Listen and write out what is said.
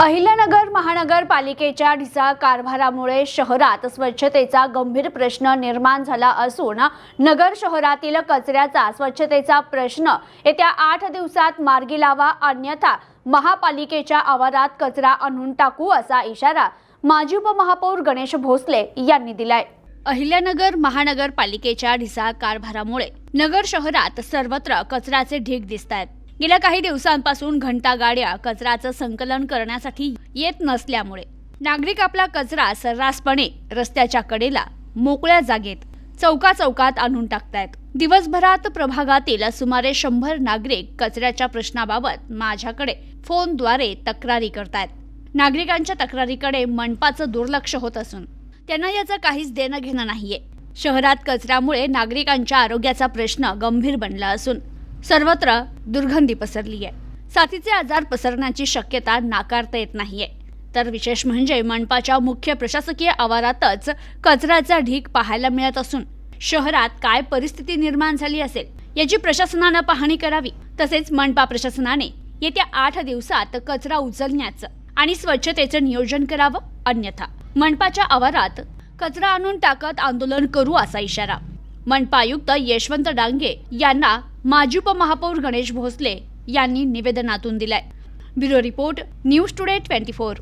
अहिल्यानगर महानगरपालिकेच्या ढिसाळ कारभारामुळे शहरात स्वच्छतेचा गंभीर प्रश्न निर्माण झाला असून नगर शहरातील कचऱ्याचा स्वच्छतेचा प्रश्न येत्या 8 दिवसात मार्गी लावा, अन्यथा महापालिकेच्या आवारात कचरा आणून टाकू असा इशारा माजी उपमहापौर गणेश भोसले यांनी दिलाय। अहिल्यानगर महानगरपालिकेच्या ढिसाळ कारभारामुळे नगर शहरात सर्वत्र कचऱ्याचे ढीग दिसतायत। गेल्या काही दिवसांपासून घंटागाड्या कचऱ्याचं संकलन करण्यासाठी येत नसल्यामुळे नागरिक आपला कचरा सर्रासपणे रस्त्याच्या कडेला मोकळ्या जागेत चौकात आणून टाकतायत। दिवसभरात प्रभागातील सुमारे 100 नागरिक कचऱ्याच्या प्रश्नाबाबत माझ्याकडे फोनद्वारे तक्रारी करतायत। नागरिकांच्या तक्रारीकडे मनपाचं दुर्लक्ष होत असून त्यांना याचं काहीच देणं घेणं नाहीये। शहरात कचऱ्यामुळे नागरिकांच्या आरोग्याचा प्रश्न गंभीर बनला असून सर्वत्र दुर्गंधी पसरली आहे। साथीचे आजार पसरण्याची शक्यता नाकारता येत नाहीये। तर विशेष म्हणजे मनपाच्या मुख्य प्रशासकीय आवारातच कचऱ्याचा ढीग पाहायला मिळत असून शहरात काय परिस्थिती निर्माण झाली असेल याची प्रशासनाने पाहणी करावी। तसेच मनपा प्रशासनाने येत्या 8 दिवसात कचरा उचलण्याचं आणि स्वच्छतेचं नियोजन करावं, अन्यथा मनपाच्या आवारात कचरा आणून टाकत आंदोलन करू असा इशारा मनपा आयुक्त यशवंत डांगे यांना माजी उपमहापौर गणेश भोसले यांनी निवेदनातून दिलाय। Bureau report, news today 24।